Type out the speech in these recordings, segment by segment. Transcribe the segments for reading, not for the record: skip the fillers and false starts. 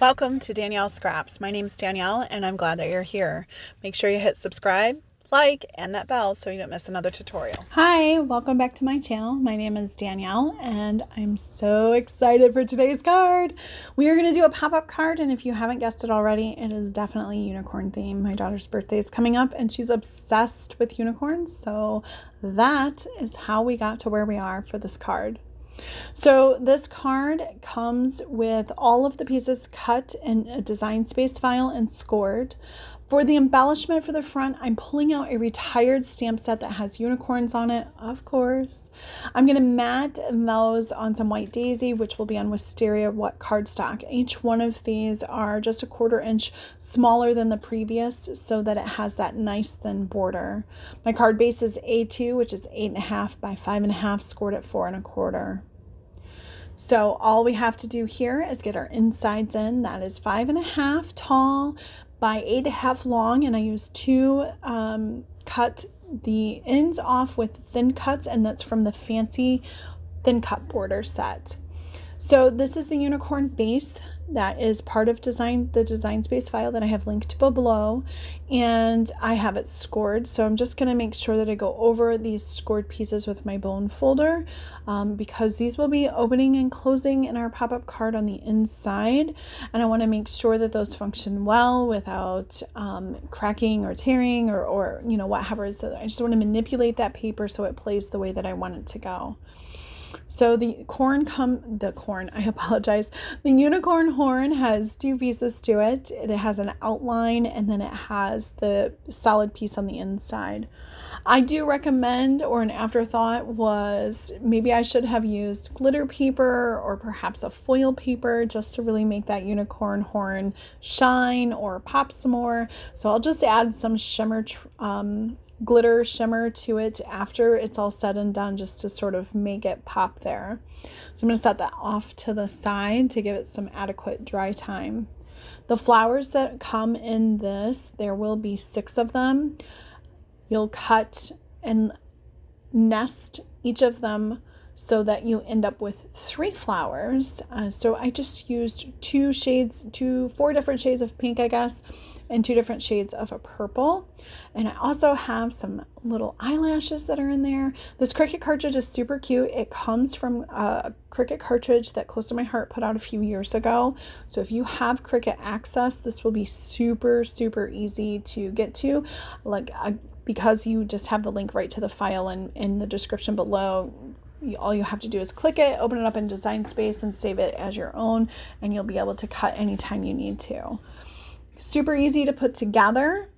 Welcome to Danielle's Scraps. My name is Danielle and I'm glad that you're here. Make sure you hit subscribe, like, and that bell so you don't miss another tutorial. Hi, welcome back to my channel. My name is Danielle and I'm so excited for today's card. We are going to do a pop-up card, and if you haven't guessed it already, it is definitely unicorn theme. My daughter's birthday is coming up and she's obsessed with unicorns, so that is how we got to where we are for this card. So this card comes with all of the pieces cut in a design space file and scored. For the embellishment for the front, I'm pulling out a retired stamp set that has unicorns on it, of course. I'm going to mat those on some white daisy, which will be on Wisteria cardstock. Each one of these are just a 1/4 inch smaller than the previous so that it has that nice thin border. My card base is A2, which is 8.5 by 5.5, scored at 4 1/4. So all we have to do here is get our insides in. That is 5.5 tall by 8.5 long, and I used to cut the ends off with thin cuts, and that's from the fancy thin cut border set. So this is the unicorn base that is part of the design space file that I have linked below, and I have it scored. So I'm just going to make sure that I go over these scored pieces with my bone folder because these will be opening and closing in our pop-up card on the inside, and I want to make sure that those function well without cracking or tearing or you know, whatever. So I just want to manipulate that paper so it plays the way that I want it to go. So the unicorn horn has 2 pieces to it. It has an outline and then it has the solid piece on the inside. I do recommend, or an afterthought was, maybe I should have used glitter paper or perhaps a foil paper just to really make that unicorn horn shine or pop some more. So I'll just add some glitter shimmer to it after it's all said and done, just to sort of make it pop there. So I'm going to set that off to the side to give it some adequate dry time. The flowers that come in this, there will be 6 of them. You'll cut and nest each of them so that you end up with 3 flowers. So I just used 4 different shades of pink, I guess, and 2 different shades of a purple. And I also have some little eyelashes that are in there. This Cricut cartridge is super cute. It comes from a Cricut cartridge that Close to My Heart put out a few years ago. So if you have Cricut access, this will be super, super easy to get to. Because you just have the link right to the file in the description below. All you have to do is click it, open it up in Design Space, and save it as your own, and you'll be able to cut anytime you need to. Super easy to put together.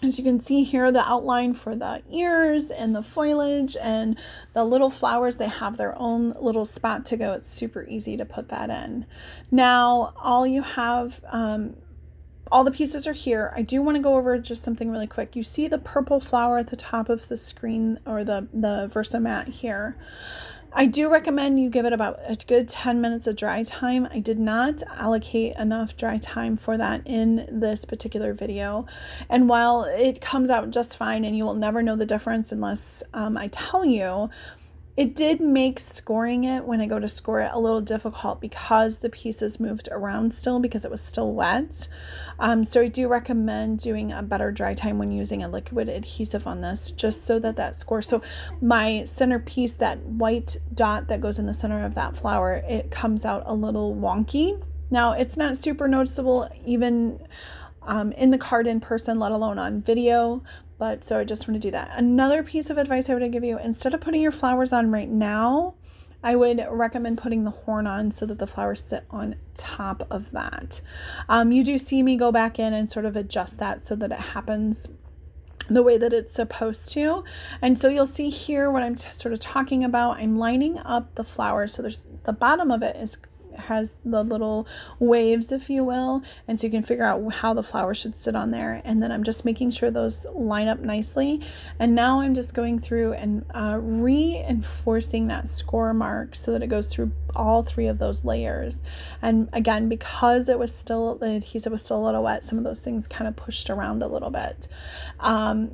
As you can see here, the outline for the ears and the foliage and the little flowers, they have their own little spot to go. It's super easy to put that in. Now, all you have, all the pieces are here. I do want to go over just something really quick. You see the purple flower at the top of the screen, or the Versamat here. I do recommend you give it about a good 10 minutes of dry time. I did not allocate enough dry time for that in this particular video. And while it comes out just fine, and you will never know the difference unless I tell you, it did make scoring it, when I go to score it, a little difficult because the pieces moved around still because it was still wet. So I do recommend doing a better dry time when using a liquid adhesive on this, just so that score. So my centerpiece, that white dot that goes in the center of that flower, it comes out a little wonky. Now, it's not super noticeable even in the card in person, let alone on video. But so I just want to do that. Another piece of advice I would give you, instead of putting your flowers on right now, I would recommend putting the horn on so that the flowers sit on top of that. You do see me go back in and sort of adjust that so that it happens the way that it's supposed to. And so you'll see here what I'm sort of talking about. I'm lining up the flowers. So there's the bottom of it has the little waves, if you will, and so you can figure out how the flower should sit on there. And then I'm just making sure those line up nicely, and now I'm just going through and reinforcing that score mark so that it goes through all 3 of those layers. And again, because the adhesive was still a little wet, some of those things kind of pushed around a little bit.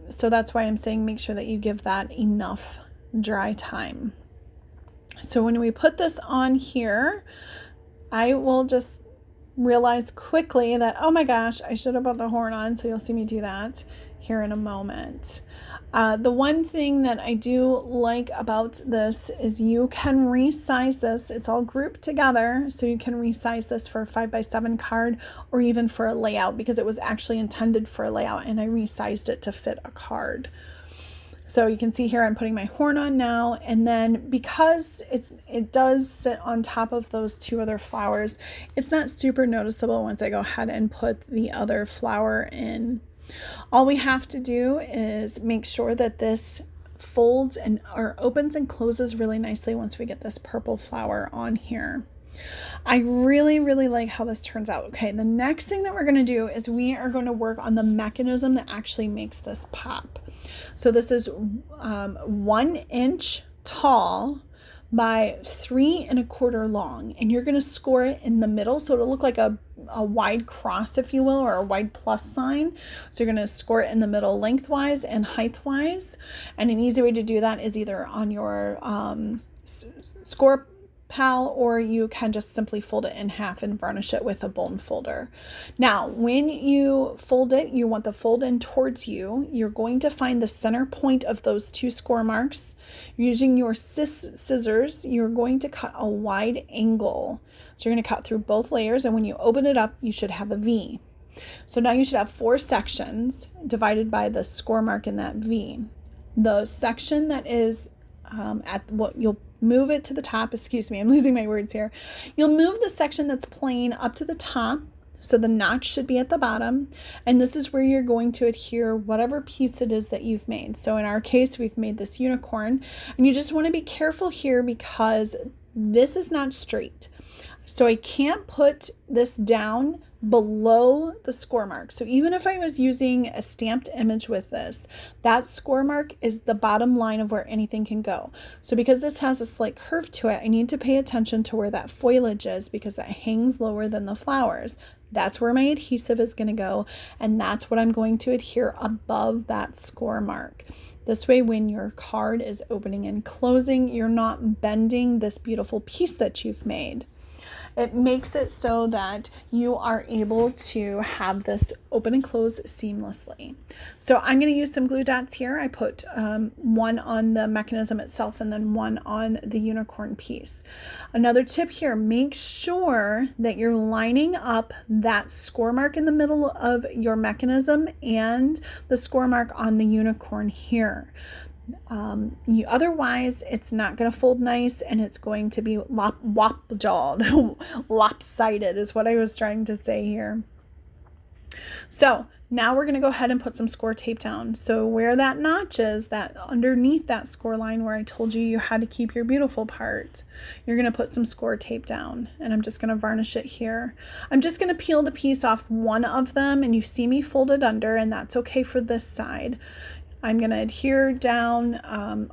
So that's why I'm saying make sure that you give that enough dry time. So when we put this on here, I will just realize quickly that, oh my gosh, I should have put the horn on. So you'll see me do that here in a moment. The one thing that I do like about this is you can resize this. It's all grouped together, so you can resize this for a 5x7 card or even for a layout, because it was actually intended for a layout and I resized it to fit a card. So you can see here I'm putting my horn on now, and then because it does sit on top of those two other flowers, it's not super noticeable once I go ahead and put the other flower in. All we have to do is make sure that this folds and or opens and closes really nicely once we get this purple flower on here. I really like how this turns out. Okay, the next thing that we're going to do is we are going to work on the mechanism that actually makes this pop. So this is 1 inch tall by 3 1/4 long, and you're going to score it in the middle, so it'll look like a wide cross, if you will, or a wide plus sign. So you're going to score it in the middle lengthwise and height-wise, and an easy way to do that is either on your score pal, or you can just simply fold it in half and varnish it with a bone folder. Now, when you fold it, you want the fold in towards you. You're going to find the center point of those two score marks. Using your scissors, you're going to cut a wide angle. So you're going to cut through both layers, and when you open it up, you should have a V. So now you should have 4 sections divided by the score mark in that V. The section that is at what you'll move it to the top, excuse me, I'm losing my words here. You'll move the section that's plain up to the top, so the notch should be at the bottom, and this is where you're going to adhere whatever piece it is that you've made. So in our case, we've made this unicorn, and you just want to be careful here because this is not straight. So I can't put this down below the score mark. So even if I was using a stamped image with this, that score mark is the bottom line of where anything can go. So because this has a slight curve to it, I need to pay attention to where that foliage is, because that hangs lower than the flowers. That's where my adhesive is going to go, and that's what I'm going to adhere above that score mark. This way, when your card is opening and closing, you're not bending this beautiful piece that you've made. It makes it so that you are able to have this open and close seamlessly. So I'm going to use some glue dots here. I put one on the mechanism itself and then one on the unicorn piece. Another tip here, make sure that you're lining up that score mark in the middle of your mechanism and the score mark on the unicorn here. Otherwise it's not going to fold nice, and it's going to be lop-jawed. Lopsided is what I was trying to say here. So now we're going to go ahead and put some score tape down. So where that notch is, that underneath that score line where I told you had to keep your beautiful part, you're going to put some score tape down, and I'm just going to varnish it here. I'm just going to peel the piece off one of them, and you see me fold it under, and that's okay for this side. I'm going to adhere down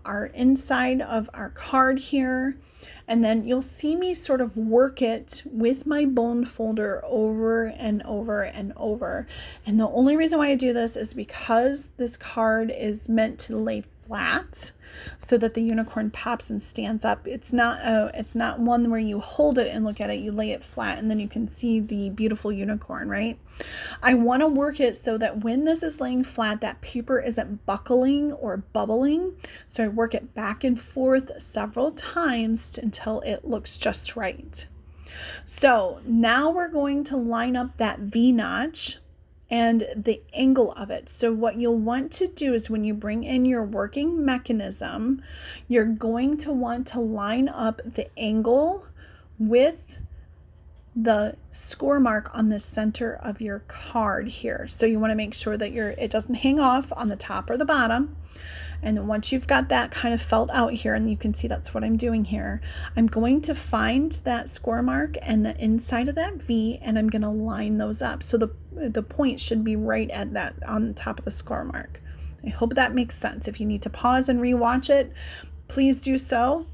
our inside of our card here, and then you'll see me sort of work it with my bone folder over and over and over. And the only reason why I do this is because this card is meant to lay flat so that the unicorn pops and stands up. It's not one where you hold it and look at it. You lay it flat and then you can see the beautiful unicorn, right? I want to work it so that when this is laying flat, that paper isn't buckling or bubbling. So I work it back and forth several times until it looks just right. So now we're going to line up that V notch and the angle of it. So what you'll want to do is when you bring in your working mechanism, you're going to want to line up the angle with the score mark on the center of your card here. So you want to make sure that it doesn't hang off on the top or the bottom. And then once you've got that kind of felt out here, and you can see that's what I'm doing here, I'm going to find that score mark and the inside of that V, and I'm going to line those up. So the point should be right at that, on the top of the score mark. I hope that makes sense. If you need to pause and rewatch it, please do so.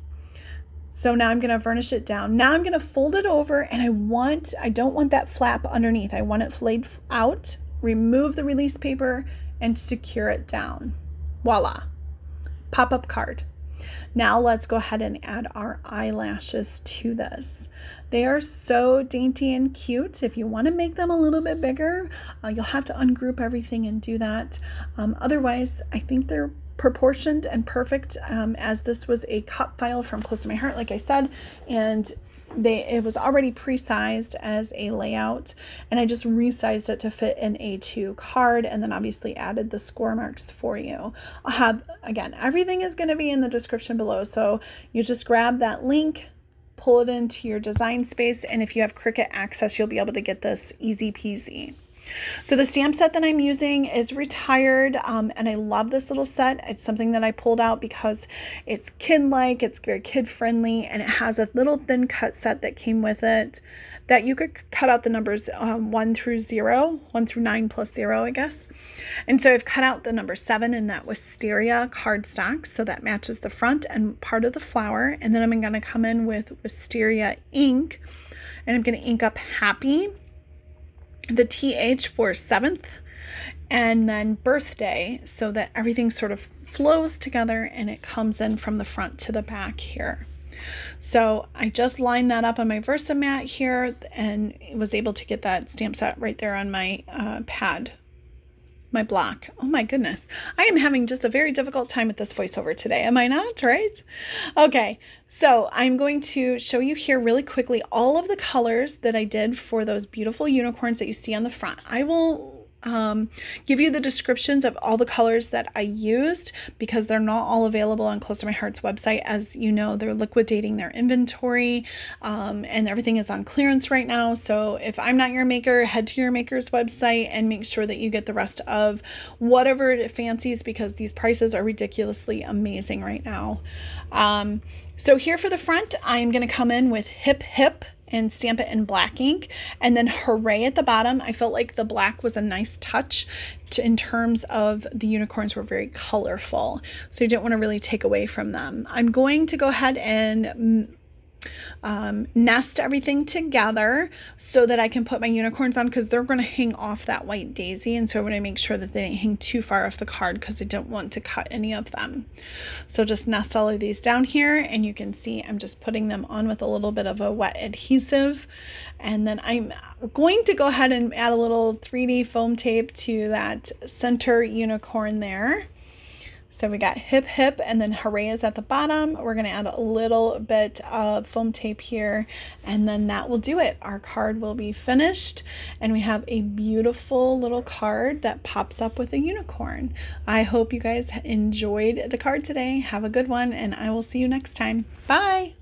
So now I'm going to varnish it down. Now I'm going to fold it over, and I don't want that flap underneath. I want it flayed out. Remove the release paper and secure it down. Voila. Pop-up card. Now let's go ahead and add our eyelashes to this. They are so dainty and cute. If you want to make them a little bit bigger, you'll have to ungroup everything and do that. Otherwise, I think they're proportioned and perfect, as this was a cut file from Close to My Heart, like I said, and it was already pre-sized as a layout, and I just resized it to fit an A2 card, and then obviously added the score marks for you. I'll have, again, everything is going to be in the description below, so you just grab that link, pull it into your design space, and if you have Cricut access, you'll be able to get this easy peasy. So the stamp set that I'm using is Retired, and I love this little set. It's something that I pulled out because it's kid-like, it's very kid-friendly, and it has a little thin cut set that came with it that you could cut out the numbers 1 through 9 plus 0, I guess. And so I've cut out the number 7 in that Wisteria cardstock, so that matches the front and part of the flower. And then I'm going to come in with Wisteria ink, and I'm going to ink up Happy, the TH for 7th, and then birthday, so that everything sort of flows together and it comes in from the front to the back here. So I just lined that up on my Versamat here and was able to get that stamp set right there on my pad, my block. Oh my goodness. I am having just a very difficult time with this voiceover today. Am I not? Right? Okay. So I'm going to show you here really quickly all of the colors that I did for those beautiful unicorns that you see on the front. I will give you the descriptions of all the colors that I used because they're not all available on Close to My Heart's website. As you know, they're liquidating their inventory, and everything is on clearance right now. So if I'm not your maker, head to your maker's website and make sure that you get the rest of whatever it fancies, because these prices are ridiculously amazing right now. So here for the front, I'm going to come in with Hip Hip and stamp it in black ink, and then Hooray at the bottom. I felt like the black was a nice touch in terms of the unicorns were very colorful, so you didn't want to really take away from them. I'm going to go ahead and nest everything together so that I can put my unicorns on, because they're going to hang off that white daisy, and so I want to make sure that they don't hang too far off the card because I don't want to cut any of them. So just nest all of these down here, and you can see I'm just putting them on with a little bit of a wet adhesive, and then I'm going to go ahead and add a little 3D foam tape to that center unicorn there. So we got Hip Hip, and then Hooray is at the bottom. We're going to add a little bit of foam tape here, and then that will do it. Our card will be finished, and we have a beautiful little card that pops up with a unicorn. I hope you guys enjoyed the card today. Have a good one, and I will see you next time. Bye!